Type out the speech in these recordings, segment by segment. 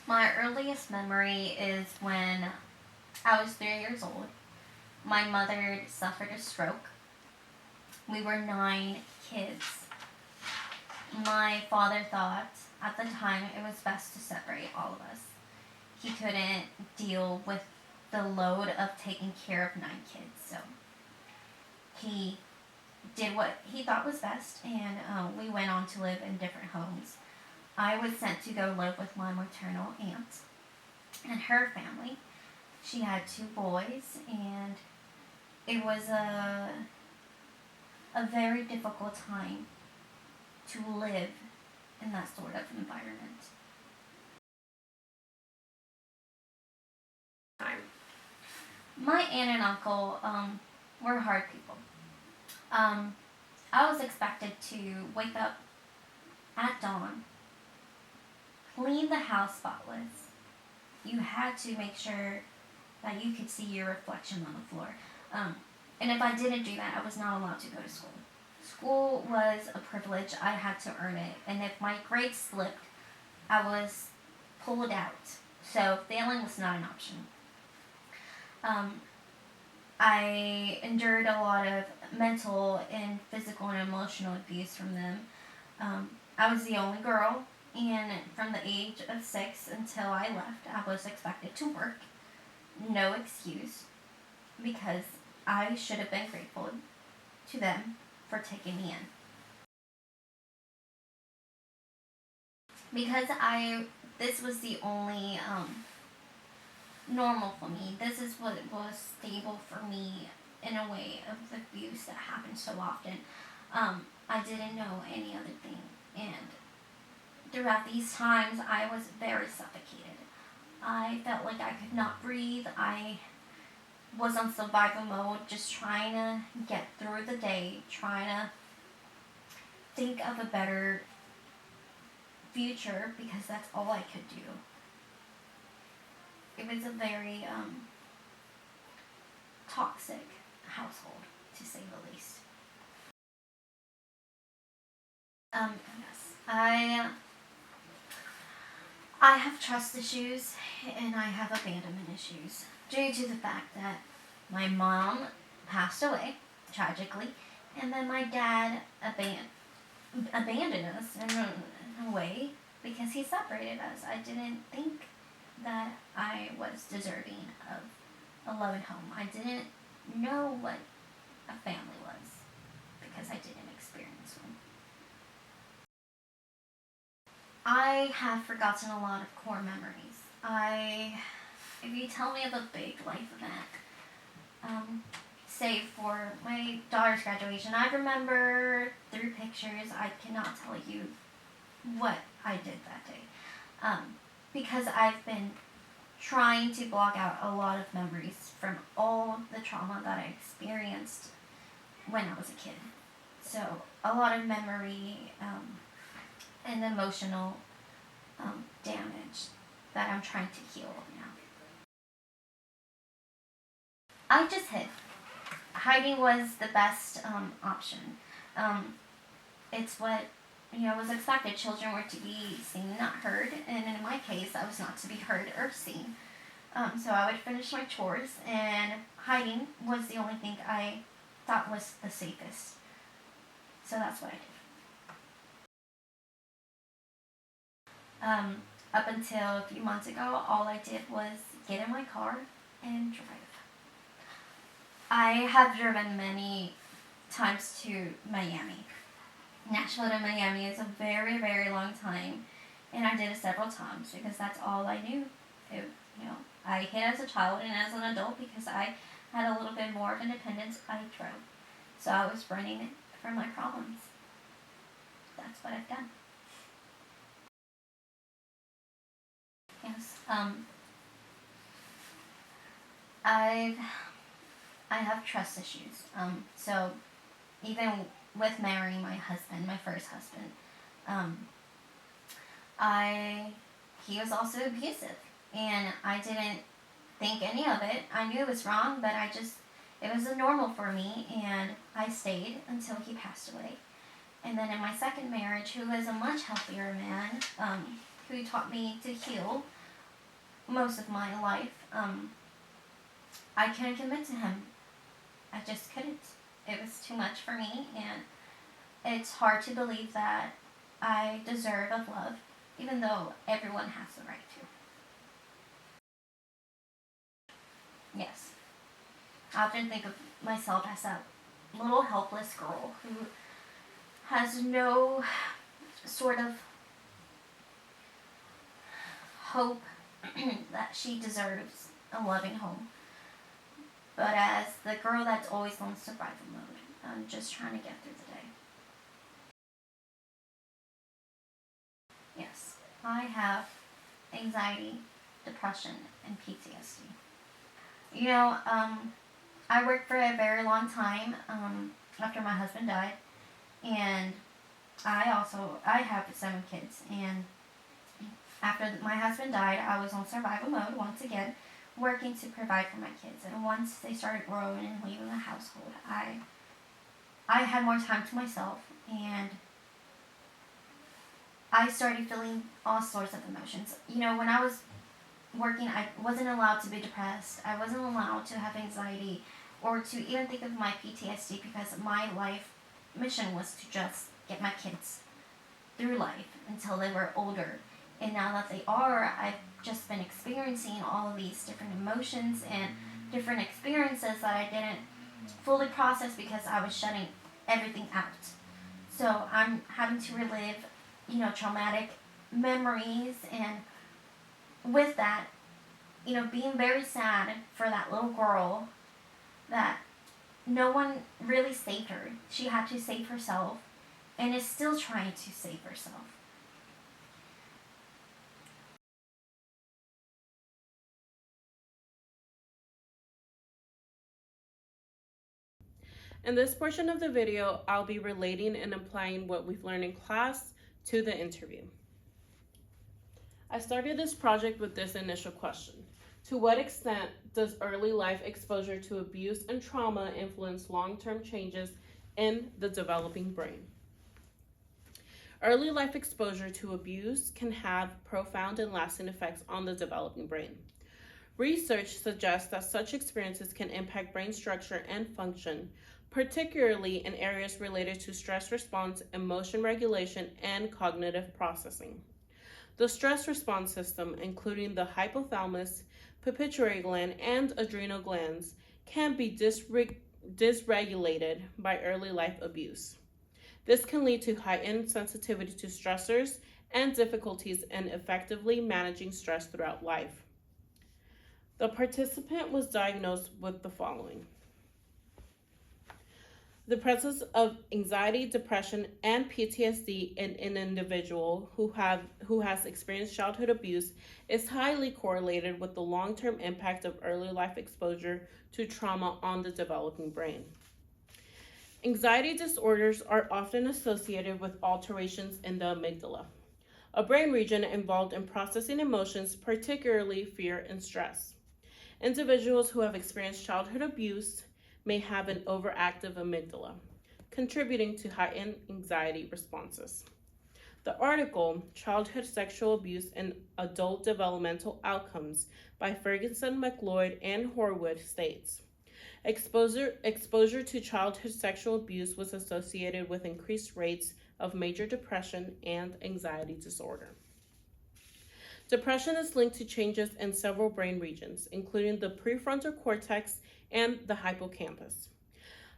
My earliest memory is when I was 3 years old. My mother suffered a stroke. We were 9 kids. My father thought at the time it was best to separate all of us. He couldn't deal with the load of taking care of 9 kids, so he did what he thought was best, and we went on to live in different homes. I was sent to go live with my maternal aunt and her family. She had 2 boys, and it was a very difficult time to live in that sort of environment. My aunt and uncle were hard people. I was expected to wake up at dawn, clean the house spotless. You had to make sure that you could see your reflection on the floor. And if I didn't do that, I was not allowed to go to school. School was a privilege. I had to earn it. And if my grades slipped, I was pulled out. So failing was not an option. I endured a lot of mental and physical and emotional abuse from them. I was the only girl, and from the age of 6 until I left, I was expected to work. No excuse, because I should have been grateful to them for taking me in. Because this was the only normal for me. This is what was stable for me in a way of abuse that happened so often. I didn't know any other thing, and throughout these times, I was very suffocated. I felt like I could not breathe. I was on survival mode, just trying to get through the day, trying to think of a better future, because that's all I could do. It was a very toxic household, to say the least. Yes, I have trust issues, and I have abandonment issues due to the fact that my mom passed away tragically, and then my dad abandoned us in a way because he separated us. I didn't think that I was deserving of a loving home. I didn't know what a family was because I didn't experience one. I have forgotten a lot of core memories. If you tell me of a big life event, say for my daughter's graduation, I remember through pictures. I cannot tell you what I did that day, because I've been trying to block out a lot of memories from all the trauma that I experienced when I was a kid. So a lot of memory and emotional damage that I'm trying to heal now. I just hid. Hiding was the best option. It's what was expected. Children were to be seen, not heard, and in my case, I was not to be heard or seen. So I would finish my chores, and hiding was the only thing I thought was the safest. So that's what I did. Up until a few months ago, all I did was get in my car and drive. I have driven many times to Miami. Nashville to Miami is a very, very long time, and I did it several times because that's all I knew. I hid as a child, and as an adult, because I had a little bit more of independence, I drove. So I was running from my problems. That's what I've done. Yes. I have trust issues. So even with marrying my husband, my first husband, he was also abusive, and I didn't think any of it. I knew it was wrong, but it was normal for me, and I stayed until he passed away. And then in my second marriage, who was a much healthier man, who taught me to heal, most of my life. I couldn't commit to him. I just couldn't. It was too much for me, and it's hard to believe that I deserve of love, even though everyone has the right to. Yes. I often think of myself as that little helpless girl who has no sort of hope that she deserves a loving home. But as the girl that's always on survival mode, I'm just trying to get through the day. Yes, I have anxiety, depression, and PTSD. You know, I worked for a very long time after my husband died, and I have 7 kids, and after my husband died, I was on survival mode once again, working to provide for my kids. And once they started growing and leaving the household, I had more time to myself, and I started feeling all sorts of emotions. You know, when I was working, I wasn't allowed to be depressed. I wasn't allowed to have anxiety or to even think of my PTSD, because my life mission was to just get my kids through life until they were older. And now that they are, I've just been experiencing all of these different emotions and different experiences that I didn't fully process because I was shutting everything out. So I'm having to relive, you know, traumatic memories, and with that, you know, being very sad for that little girl that no one really saved her. She had to save herself and is still trying to save herself. In this portion of the video, I'll be relating and applying what we've learned in class to the interview. I started this project with this initial question. To what extent does early life exposure to abuse and trauma influence long-term changes in the developing brain? Early life exposure to abuse can have profound and lasting effects on the developing brain. Research suggests that such experiences can impact brain structure and function, particularly in areas related to stress response, emotion regulation, and cognitive processing. The stress response system, including the hypothalamus, pituitary gland, and adrenal glands, can be dysregulated by early life abuse. This can lead to heightened sensitivity to stressors and difficulties in effectively managing stress throughout life. The participant was diagnosed with the following: the presence of anxiety, depression, and PTSD in an individual who has experienced childhood abuse is highly correlated with the long-term impact of early life exposure to trauma on the developing brain. Anxiety disorders are often associated with alterations in the amygdala, a brain region involved in processing emotions, particularly fear and stress. Individuals who have experienced childhood abuse may have an overactive amygdala, contributing to heightened anxiety responses. The article, Childhood Sexual Abuse and Adult Developmental Outcomes by Ferguson, McLeod, and Horwood states, exposure to childhood sexual abuse was associated with increased rates of major depression and anxiety disorder. Depression is linked to changes in several brain regions, including the prefrontal cortex and the hippocampus.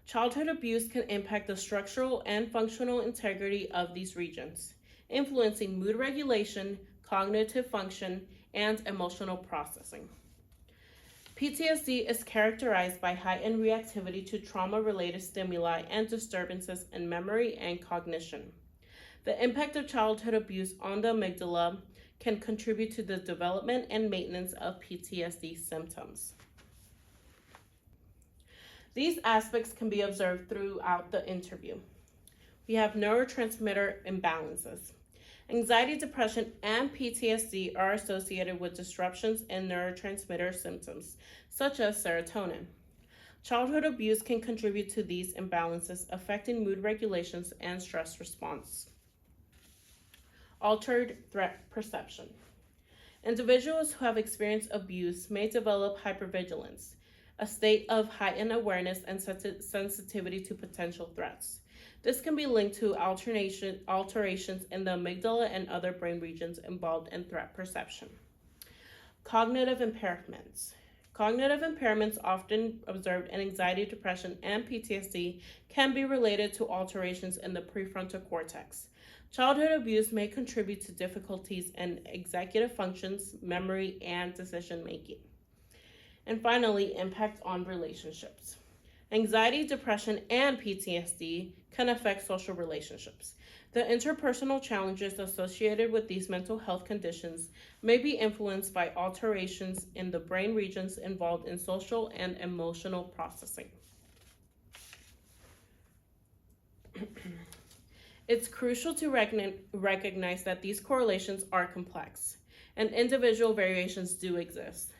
Childhood abuse can impact the structural and functional integrity of these regions, influencing mood regulation, cognitive function, and emotional processing. PTSD is characterized by heightened reactivity to trauma-related stimuli and disturbances in memory and cognition. The impact of childhood abuse on the amygdala can contribute to the development and maintenance of PTSD symptoms. These aspects can be observed throughout the interview. We have neurotransmitter imbalances. Anxiety, depression, and PTSD are associated with disruptions in neurotransmitter symptoms, such as serotonin. Childhood abuse can contribute to these imbalances, affecting mood regulations and stress response. Altered threat perception. Individuals who have experienced abuse may develop hypervigilance, a state of heightened awareness and sensitivity to potential threats. This can be linked to alterations in the amygdala and other brain regions involved in threat perception. Cognitive impairments. Cognitive impairments, often observed in anxiety, depression, and PTSD, can be related to alterations in the prefrontal cortex. Childhood abuse may contribute to difficulties in executive functions, memory, and decision making. And finally, impact on relationships. Anxiety, depression, and PTSD can affect social relationships. The interpersonal challenges associated with these mental health conditions may be influenced by alterations in the brain regions involved in social and emotional processing. It's crucial to recognize that these correlations are complex, and individual variations do exist.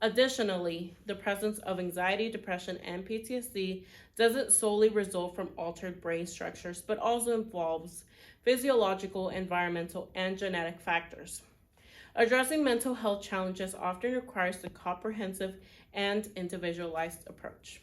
Additionally, the presence of anxiety, depression, and PTSD doesn't solely result from altered brain structures, but also involves physiological, environmental, and genetic factors. Addressing mental health challenges often requires a comprehensive and individualized approach.